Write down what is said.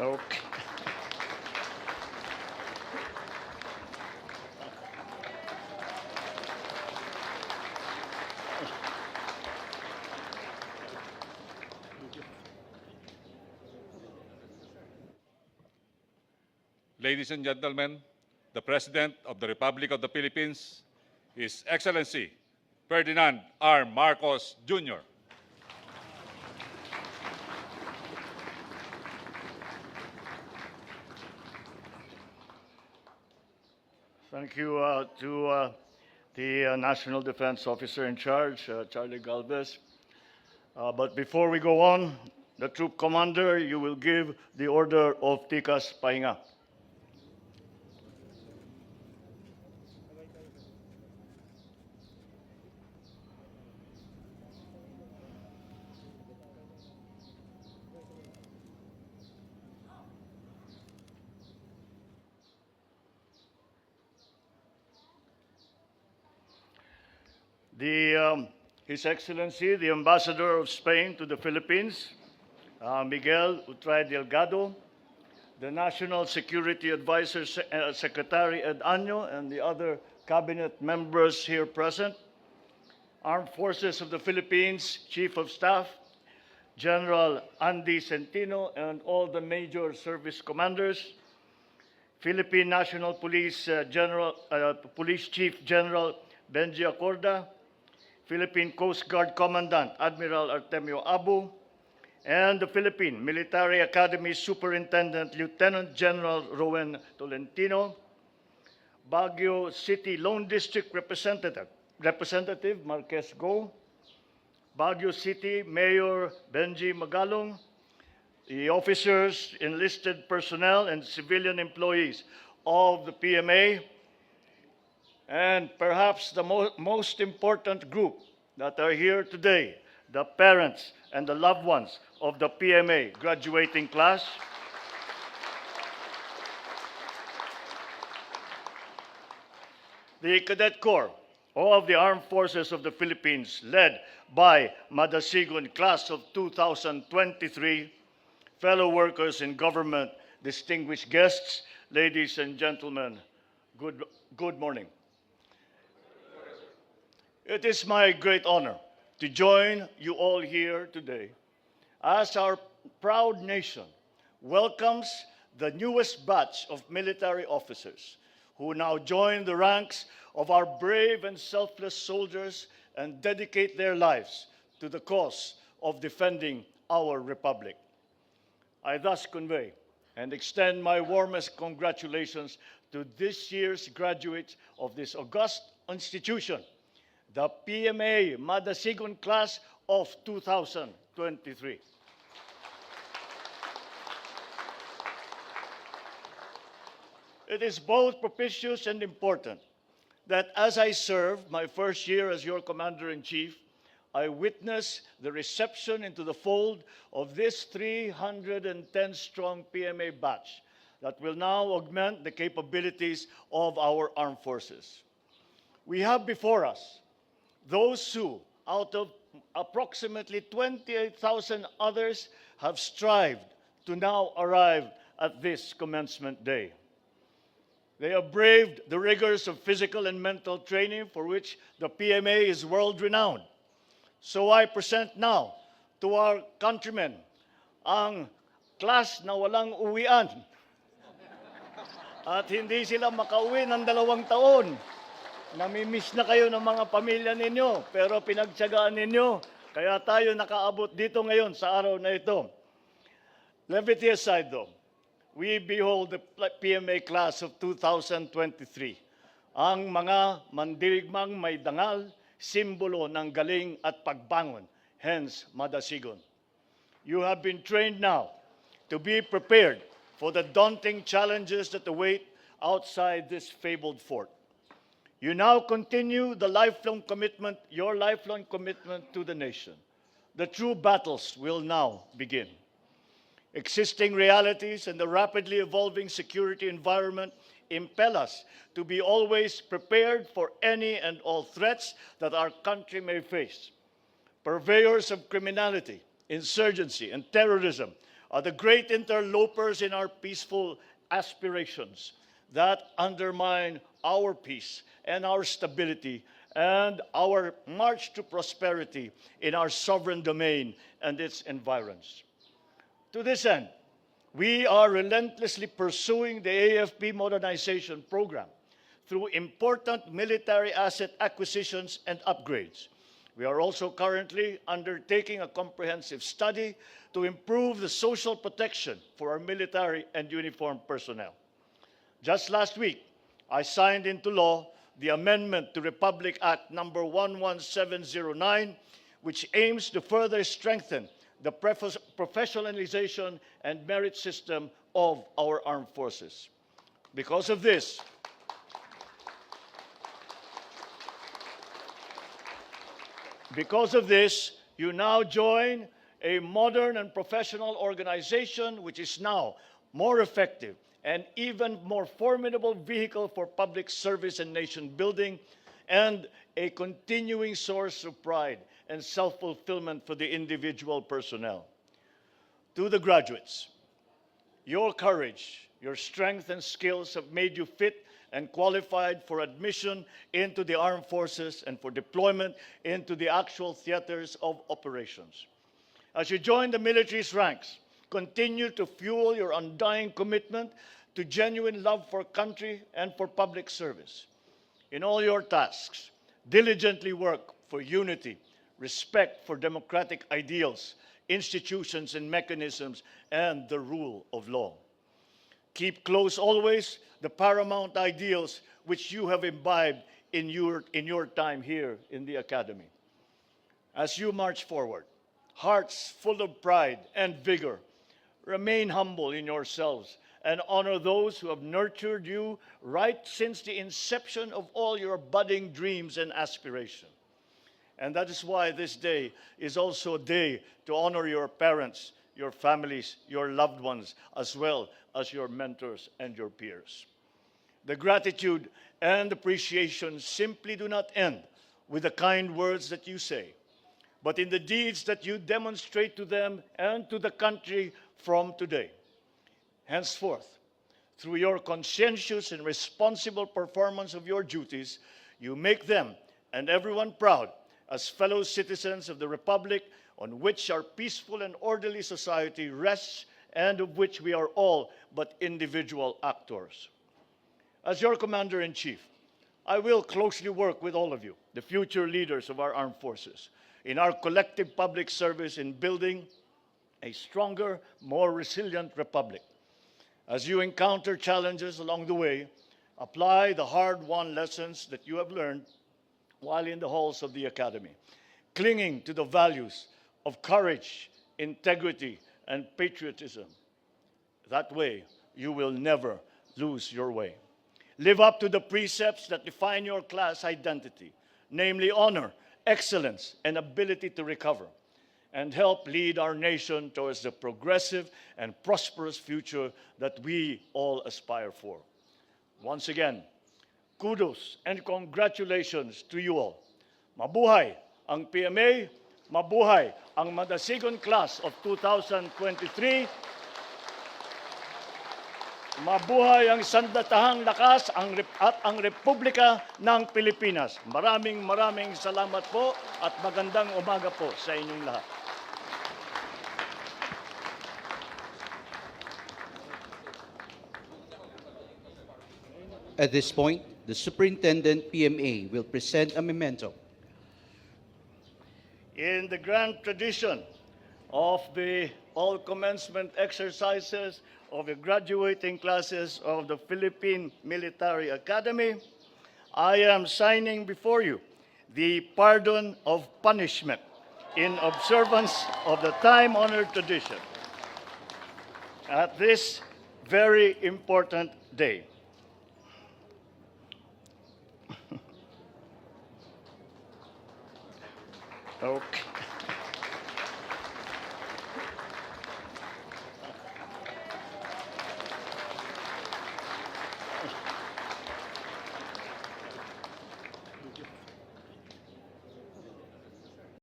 Okay. Ladies and gentlemen, the President of the Republic of the Philippines, His Excellency Ferdinand R. Marcos Jr. Thank you to the National Defense Officer in charge, Charlie Galvez. But before we go on, the troop commander, you will give the order of Tikas Pahinga. His Excellency, the Ambassador of Spain to the Philippines, Miguel Utray Delgado, the National Security Advisor Secretary Ed Año, and the other cabinet members here present, Armed Forces of the Philippines Chief of Staff, General Andy Centino, and all the major service commanders, Philippine National Police Police Chief General Benji Acorda, Philippine Coast Guard Commandant Admiral Artemio Abu, and the Philippine Military Academy Superintendent Lieutenant General Rowen Tolentino, Baguio City Lone District Representative Marquez Go, Baguio City Mayor Benji Magalong, the officers, enlisted personnel, and civilian employees of the PMA, and perhaps the most important group that are here today, the parents and the loved ones of the PMA graduating class. The Cadet Corps of the Armed Forces of the Philippines, led by Madasigon class of 2023, fellow workers in government, distinguished guests, ladies and gentlemen, good morning. It is my great honor to join you all here today as our proud nation welcomes the newest batch of military officers who now join the ranks of our brave and selfless soldiers and dedicate their lives to the cause of defending our republic. I thus convey and extend my warmest congratulations to this year's graduates of this august institution, the PMA Madasigon class of 2023. It is both propitious and important that as I serve my first year as your Commander-in-Chief, I witness the reception into the fold of this 310-strong PMA batch that will now augment the capabilities of our armed forces. We have before us those who, out of approximately 28,000 others, have strived to now arrive at this commencement day. They have braved the rigors of physical and mental training for which the PMA is world-renowned. So I present now to our countrymen ang class na walang uwian at hindi sila makauwi ng 2 taon. Namimiss na kayo ng mga pamilya ninyo, pero pinagtiyagaan ninyo, kaya tayo nakaabot dito ngayon sa araw na ito. Levity aside though, we behold the PMA class of 2023, ang mga mandirigmang may dangal, simbolo ng galing at pagbangon, hence Madasigon. You have been trained now to be prepared for the daunting challenges that await outside this fabled fort. You now continue your lifelong commitment to the nation. The true battles will now begin. Existing realities and the rapidly evolving security environment impel us to be always prepared for any and all threats that our country may face. Purveyors of criminality, insurgency, and terrorism are the great interlopers in our peaceful aspirations that undermine our peace and our stability and our march to prosperity in our sovereign domain and its environs. To this end, we are relentlessly pursuing the AFP modernization program through important military asset acquisitions and upgrades. We are also currently undertaking a comprehensive study to improve the social protection for our military and uniformed personnel. Just last week, I signed into law the amendment to Republic Act number 11709, which aims to further strengthen the professionalization and merit system of our armed forces. Because of this, you now join a modern and professional organization which is now more effective and even more formidable vehicle for public service and nation building, and a continuing source of pride and self-fulfillment for the individual personnel. To the graduates, your courage, your strength and skills have made you fit and qualified for admission into the armed forces and for deployment into the actual theaters of operations. As you join the military's ranks, continue to fuel your undying commitment to genuine love for country and for public service. In all your tasks, diligently work for unity, respect for democratic ideals, institutions and mechanisms, and the rule of law. Keep close always the paramount ideals which you have imbibed in your time here in the Academy. As you march forward, hearts full of pride and vigor, remain humble in yourselves and honor those who have nurtured you right since the inception of all your budding dreams and aspirations. And that is why this day is also a day to honor your parents, your families, your loved ones, as well as your mentors and your peers. The gratitude and appreciation simply do not end with the kind words that you say, but in the deeds that you demonstrate to them and to the country from today. Henceforth, through your conscientious and responsible performance of your duties, you make them and everyone proud as fellow citizens of the Republic on which our peaceful and orderly society rests and of which we are all but individual actors. As your Commander-in-Chief, I will closely work with all of you, the future leaders of our armed forces, in our collective public service in building a stronger, more resilient republic. As you encounter challenges along the way, apply the hard-won lessons that you have learned while in the halls of the Academy, clinging to the values of courage, integrity, and patriotism. That way, you will never lose your way. Live up to the precepts that define your class identity, namely honor, excellence, and ability to recover, and help lead our nation towards the progressive and prosperous future that we all aspire for. Once again, kudos and congratulations to you all. Mabuhay ang PMA, mabuhay ang Madasigon Class of 2023, mabuhay ang sandatahang lakas at ang Republika ng Pilipinas. Maraming salamat po at magandang umaga po sa inyong lahat. At this point, the Superintendent PMA will present a memento. In the grand tradition of the all commencement exercises of the graduating classes of the Philippine Military Academy, I am signing before you the pardon of punishment in observance of the time-honored tradition at this very important day. Okay.